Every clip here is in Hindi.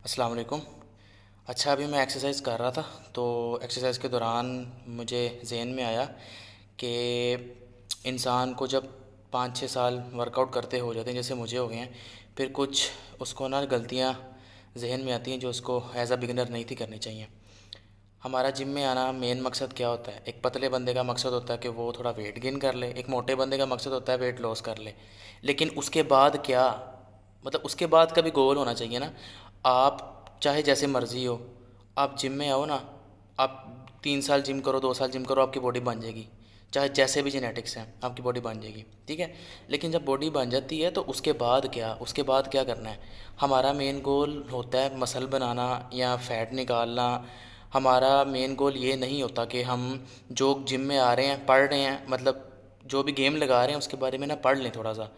अस्सलाम वालेकुम। अच्छा, अभी मैं एक्सरसाइज कर रहा था तो एक्सरसाइज के दौरान मुझे ज़हन में आया कि इंसान को जब 5-6 साल वर्कआउट करते हो जाते हैं जैसे मुझे हो गए हैं, फिर कुछ उसको ना गलतियाँ ज़हन में आती हैं जो उसको एज़ अ बिगिनर नहीं थी करनी चाहिए। हमारा जिम में आना मेन मकसद क्या होता है? एक पतले बंदे का मकसद होता है कि वो थोड़ा वेट गेन कर ले, एक मोटे बंदे का मकसद होता है वेट लॉस कर ले। लेकिन उसके बाद क्या, मतलब उसके बाद का भी गोल होना चाहिए ना। आप चाहे जैसे मर्ज़ी हो, आप जिम में आओ ना, आप 3 साल जिम करो, 2 साल जिम करो, आपकी बॉडी बन जाएगी। चाहे जैसे भी जेनेटिक्स हैं, आपकी बॉडी बन जाएगी, ठीक है। लेकिन जब बॉडी बन जाती है तो उसके बाद क्या, उसके बाद क्या करना है? हमारा मेन गोल होता है मसल बनाना या फैट निकालना। हमारा मेन गोल ये नहीं होता कि हम जो जिम में आ रहे हैं, पढ़ रहे हैं, मतलब जो भी गेम लगा रहे हैं उसके बारे में ना पढ़ लें, थोड़ा सा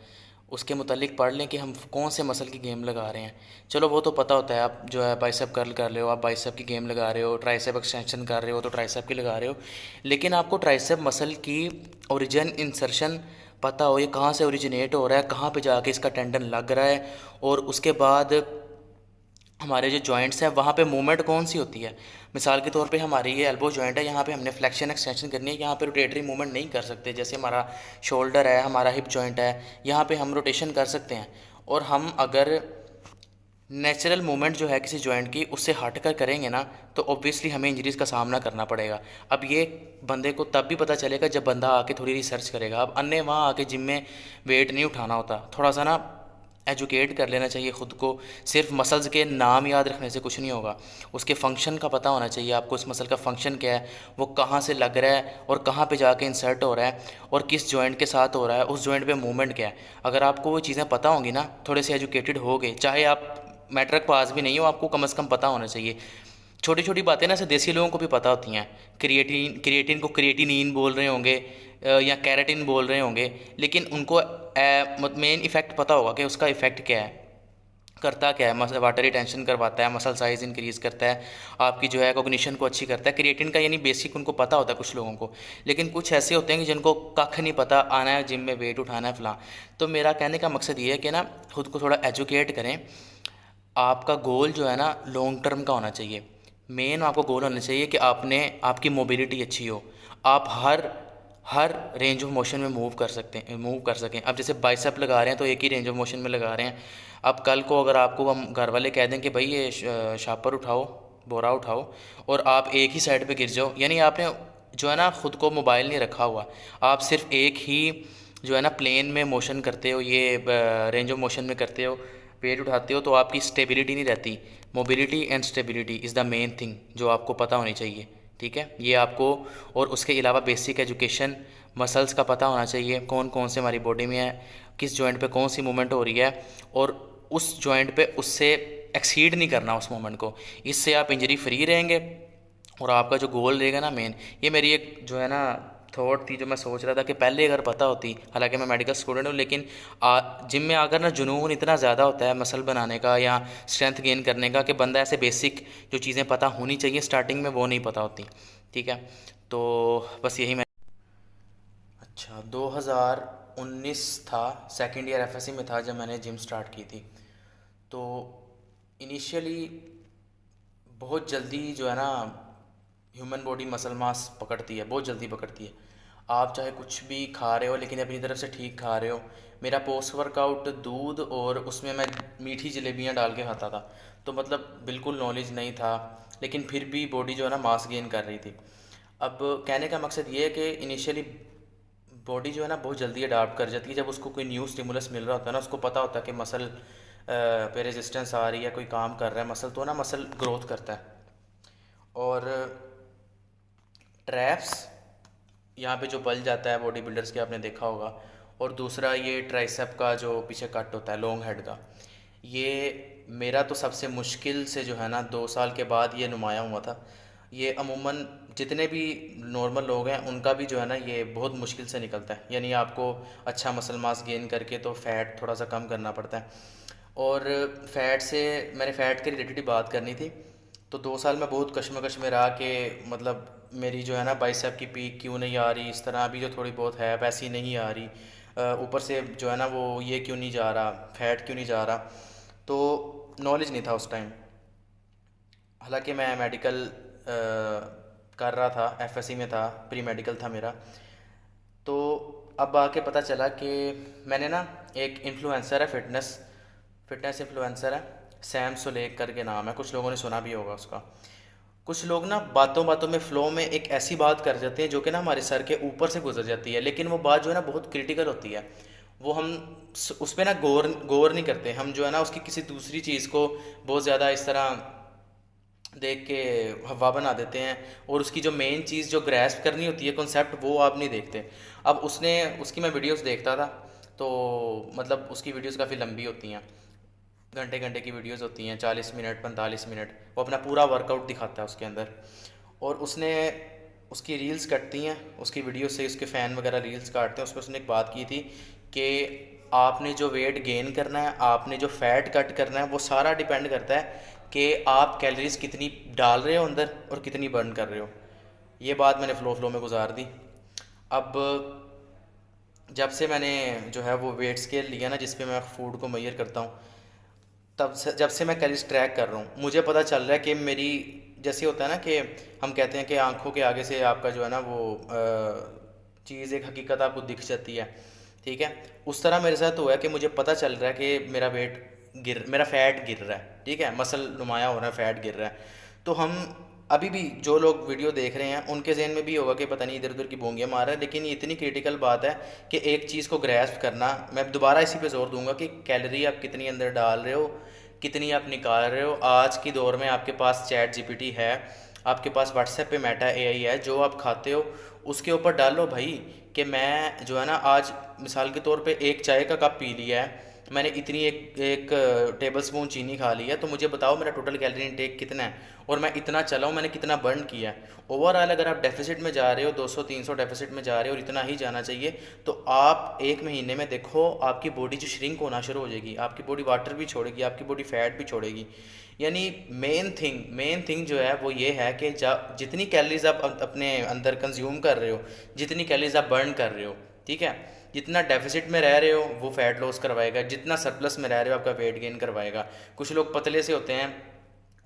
उसके मुतालिक पढ़ लें कि हम कौन से मसल की गेम लगा रहे हैं। चलो वो तो पता होता है, आप जो है बाइसेप कर्ल कर रहे हो, आप बाइसेप की गेम लगा रहे हो, ट्राइसेप एक्सटेंशन कर रहे हो तो ट्राइसेप की लगा रहे हो। लेकिन आपको ट्राइसेप मसल की ओरिजिन इंसर्शन पता हो, ये कहाँ से ओरिजिनेट हो रहा है, कहाँ पे जाके इसका टेंडन लग रहा है, और उसके बाद हमारे जो जॉइंट्स हैं वहाँ पे मूवमेंट कौन सी होती है। मिसाल के तौर पे हमारी ये एल्बो जॉइंट है, यहाँ पे हमने फ्लेक्शन एक्सटेंशन करनी है, यहाँ पे रोटेटरी मूवमेंट नहीं कर सकते। जैसे हमारा शोल्डर है, हमारा हिप जॉइंट है, यहाँ पे हम रोटेशन कर सकते हैं। और हम अगर नेचुरल मूवमेंट जो है किसी जॉइंट की उससे हट कर करेंगे ना, तो ऑब्वियसली हमें इंजरीज़ का सामना करना पड़ेगा। अब ये बंदे को तब भी पता चलेगा जब बंदा आके थोड़ी रिसर्च करेगा। अब अन्य वहाँ आके जिम में वेट नहीं उठाना होता, थोड़ा सा ना एजुकेट कर लेना चाहिए ख़ुद को। सिर्फ मसल्स के नाम याद रखने से कुछ नहीं होगा, उसके फंक्शन का पता होना चाहिए आपको। उस मसल का फंक्शन क्या है, वो कहाँ से लग रहा है और कहाँ पे जाके इंसर्ट हो रहा है और किस जॉइंट के साथ हो रहा है, उस जॉइंट पे मूवमेंट क्या है। अगर आपको वो चीज़ें पता होंगी ना, थोड़े से एजुकेटेड हो गए, चाहे आप मैट्रिक पास भी नहीं हो, आपको कम से कम पता होना चाहिए। छोटी छोटी बातें ना ऐसे देसी लोगों को भी पता होती हैं। क्रिएटिन क्रिएटिन को क्रिएटिनिन बोल रहे होंगे, या कैरेटिन बोल रहे होंगे, लेकिन उनको मेन इफ़ेक्ट पता होगा कि उसका इफ़ेक्ट क्या है, करता क्या है। मसल वाटर रिटेंशन करवाता है, मसल साइज़ इंक्रीज़ करता है, आपकी जो है कोग्निशन को अच्छी करता है। क्रिएटिन का यानी बेसिक उनको पता होता है कुछ लोगों को। लेकिन कुछ ऐसे होते हैं कि जिनको कख नहीं पता, आना है जिम में वेट उठाना है फलां। तो मेरा कहने का मकसद ये है कि ना खुद को थोड़ा एजुकेट करें। आपका गोल जो है ना लॉन्ग टर्म का होना चाहिए। मेन आपको गोल होना चाहिए कि आपकी मोबिलिटी अच्छी हो, आप हर हर रेंज ऑफ मोशन में मूव कर सकें। अब जैसे बाइसेप लगा रहे हैं तो एक ही रेंज ऑफ मोशन में लगा रहे हैं। अब कल को अगर आपको हम घर वाले कह दें कि भाई ये शापर उठाओ, बोरा उठाओ, और आप एक ही साइड पे गिर जाओ, यानी आपने जो है ना ख़ुद को मोबाइल नहीं रखा हुआ, आप सिर्फ एक ही जो है ना प्लेन में मोशन करते हो, ये रेंज ऑफ मोशन में करते हो, वेट उठाते हो, तो आपकी स्टेबिलिटी नहीं रहती। Mobility and stability is the main thing जो आपको पता होनी चाहिए, ठीक है, ये आपको। और उसके अलावा बेसिक एजुकेशन, मसल्स का पता होना चाहिए, कौन कौन से हमारी बॉडी में है, किस जॉइंट पे कौन सी मूवमेंट हो रही है, और उस जॉइंट पे उससे एक्सीड नहीं करना उस मूवमेंट को। इससे आप इंजरी फ्री रहेंगे और आपका जो गोल रहेगा ना मेन, ये मेरी एक जो है ना थॉट थी जो मैं सोच रहा था कि पहले अगर पता होती, हालांकि मैं मेडिकल स्टूडेंट हूँ, लेकिन जिम में आकर ना जुनून इतना ज़्यादा होता है मसल बनाने का या स्ट्रेंथ गेन करने का कि बंदा ऐसे बेसिक जो चीज़ें पता होनी चाहिए स्टार्टिंग में वो नहीं पता होती, ठीक है। तो बस यही मैं। अच्छा, 2019 था, सेकेंड ईयर एफएससी में था जब मैंने जिम स्टार्ट की थी। तो इनिशियली बहुत जल्दी जो है ना ह्यूमन बॉडी मसल मास पकड़ती है, बहुत जल्दी पकड़ती है। आप चाहे कुछ भी खा रहे हो लेकिन अपनी तरफ से ठीक खा रहे हो। मेरा पोस्ट वर्कआउट दूध और उसमें मैं मीठी जलेबियाँ डाल के खाता था, तो मतलब बिल्कुल नॉलेज नहीं था, लेकिन फिर भी बॉडी जो है ना मास गेन कर रही थी। अब कहने का मकसद ये है कि इनिशियली बॉडी जो है ना बहुत जल्दी अडाप्ट कर जाती है। जब उसको कोई न्यू स्टिमुलस मिल रहा होता है ना, उसको पता होता है कि मसल पे रेजिस्टेंस आ रही है, कोई काम कर रहा है मसल, तो ना मसल ग्रोथ करता है। और ट्रैप्स यहाँ पे जो बल जाता है बॉडी बिल्डर्स के, आपने देखा होगा। और दूसरा ये ट्राइसेप का जो पीछे कट होता है लॉन्ग हेड का, ये मेरा तो सबसे मुश्किल से जो है ना 2 साल के बाद ये नुमाया हुआ था। ये अमूमन जितने भी नॉर्मल लोग हैं उनका भी जो है ना ये बहुत मुश्किल से निकलता है, यानी आपको अच्छा मसल मास गेन करके तो फ़ैट थोड़ा सा कम करना पड़ता है। और फ़ैट से मैंने फ़ैट के रिलेटेड ही बात करनी थी। तो 2 साल में बहुत कश्मकश में रहा कि मतलब मेरी जो है ना बाइसेप की पीक क्यों नहीं आ रही, इस तरह अभी जो थोड़ी बहुत है वैसी नहीं आ रही, ऊपर से जो है ना वो ये क्यों नहीं जा रहा, फैट क्यों नहीं जा रहा। तो नॉलेज नहीं था उस टाइम। हालांकि मैं मेडिकल कर रहा था, एफएससी में था, प्री मेडिकल था मेरा। तो अब आके पता चला कि मैंने ना, एक इन्फ्लुएंसर है, फिटनेस फिटनेस इन्फ्लुएंसर है, सैम सुलेक करके नाम है, कुछ लोगों ने सुना भी होगा उसका। कुछ लोग ना बातों बातों में फ़्लो में एक ऐसी बात कर जाते हैं जो कि ना हमारे सर के ऊपर से गुजर जाती है, लेकिन वो बात जो है ना बहुत क्रिटिकल होती है। वो हम उस पे ना गौर गौर नहीं करते, हम जो है ना उसकी किसी दूसरी चीज़ को बहुत ज़्यादा इस तरह देख के हवा बना देते हैं, और उसकी जो मेन चीज़ जो ग्रैस्प करनी होती है, कॉन्सेप्ट, वो आप नहीं देखते। अब उसकी मैं वीडियोस देखता था, तो मतलब उसकी वीडियोस काफ़ी लंबी होती हैं, घंटे घंटे की वीडियोस होती हैं, 40 मिनट 45 मिनट। वो अपना पूरा वर्कआउट दिखाता है उसके अंदर। और उसने उसकी रील्स कटती हैं, उसकी वीडियो से उसके फ़ैन वगैरह रील्स काटते हैं, उसमें उसने एक बात की थी कि आपने जो वेट गेन करना है, आपने जो फ़ैट कट करना है, वो सारा डिपेंड करता है कि आप कैलोरीज कितनी डाल रहे हो अंदर और कितनी बर्न कर रहे हो। ये बात मैंने फ़्लो फ़्लो में गुजार दी। अब जब से मैंने जो है वो वेट स्केल लिया ना, जिस पे मैं फ़ूड को मेजर करता हूँ, तब से जब से मैं कैलोरीज ट्रैक कर रहा हूँ, मुझे पता चल रहा है कि मेरी, जैसे होता है ना कि हम कहते हैं कि आंखों के आगे से आपका जो है ना वो चीज़, एक हकीकत आपको दिख जाती है, ठीक है। उस तरह मेरे साथ हुआ है कि मुझे पता चल रहा है कि मेरा फैट गिर रहा है, ठीक है, मसल नुमाया हो रहा है, फैट गिर रहा है। तो हम अभी भी जो लोग वीडियो देख रहे हैं उनके जहन में भी होगा कि पता नहीं इधर उधर की बोंगियाँ मार रहा है, लेकिन ये इतनी क्रिटिकल बात है कि एक चीज़ को ग्रैस्प करना। मैं दोबारा इसी पे जोर दूंगा कि कैलोरी आप कितनी अंदर डाल रहे हो, कितनी आप निकाल रहे हो। आज की दौर में आपके पास चैट जीपीटी है, आपके पास व्हाट्सएप पे मेटा एआई है, जो आप खाते हो उसके ऊपर डालो भाई कि मैं जो है ना आज मिसाल के तौर पे एक चाय का कप पी लिया है, मैंने इतनी एक एक टेबल स्पून चीनी खा ली है, तो मुझे बताओ मेरा टोटल कैलोरी इनटेक कितना है, और मैं इतना चला हूँ, मैंने कितना बर्न किया है। ओवरऑल अगर आप डेफिसिट में जा रहे हो, 200 300 डेफिसिट में जा रहे हो, और इतना ही जाना चाहिए, तो आप एक महीने में देखो आपकी बॉडी जो श्रिंक होना शुरू हो जाएगी, आपकी बॉडी वाटर भी छोड़ेगी, आपकी बॉडी फैट भी छोड़ेगी। यानी मेन थिंग जो है वो ये है कि जब जितनी कैलोरीज आप अपने अंदर कंज्यूम कर रहे हो, जितनी कैलोरीज आप बर्न कर रहे हो, ठीक है, जितना डेफिसिट में रह रहे हो वो फैट लॉस करवाएगा, जितना सरप्लस में रह रहे हो आपका वेट गेन करवाएगा। कुछ लोग पतले से होते हैं,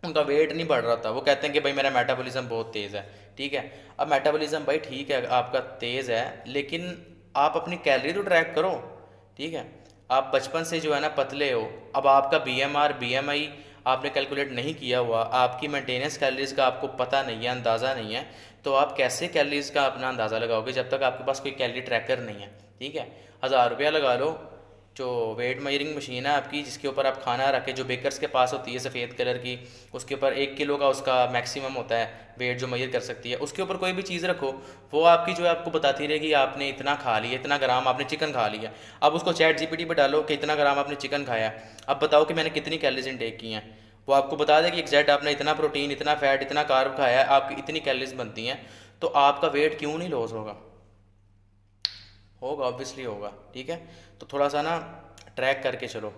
उनका वेट नहीं बढ़ रहा था, वो कहते हैं कि भाई मेरा मेटाबॉलिज्म बहुत तेज़ है, ठीक है। अब मेटाबॉलिज्म भाई ठीक है आपका तेज़ है, लेकिन आप अपनी कैलोरी तो ट्रैक करो, ठीक है। आप बचपन से जो है ना पतले हो, अब आपका बीएमआर बीएमआई आपने कैलकुलेट नहीं किया हुआ, आपकी मेंटेनेंस कैलोरीज का आपको पता नहीं है, अंदाज़ा नहीं है, तो आप कैसे कैलोरीज का अपना अंदाज़ा लगाओगे जब तक आपके पास कोई कैलोरी ट्रैकर नहीं है, ठीक है। 1000 रुपया लगा लो, जो वेट मेजरिंग मशीन है आपकी, जिसके ऊपर आप खाना रखे, जो बेकर्स के पास होती है सफ़ेद कलर की, उसके ऊपर 1 किलो का उसका मैक्सिमम होता है वेट जो मेजर कर सकती है, उसके ऊपर कोई भी चीज़ रखो, वो आपकी जो है आपको बताती रहेगी आपने इतना खा लिया, इतना ग्राम आपने चिकन खा लिया। अब उसको चैट जीपीटी पे डालो कि इतना ग्राम आपने चिकन खाया, अब बताओ कि मैंने कितनी कैलोरीज इनटेक की हैं। वो आपको बता देगी एग्जैक्ट आपने इतना प्रोटीन, इतना फैट, इतना कार्ब खाया है, आपकी इतनी कैलोरीज बनती हैं। तो आपका वेट क्यों नहीं लॉस होगा? होगा, ऑब्वियसली होगा, ठीक है। तो थोड़ा सा ना ट्रैक करके चलो।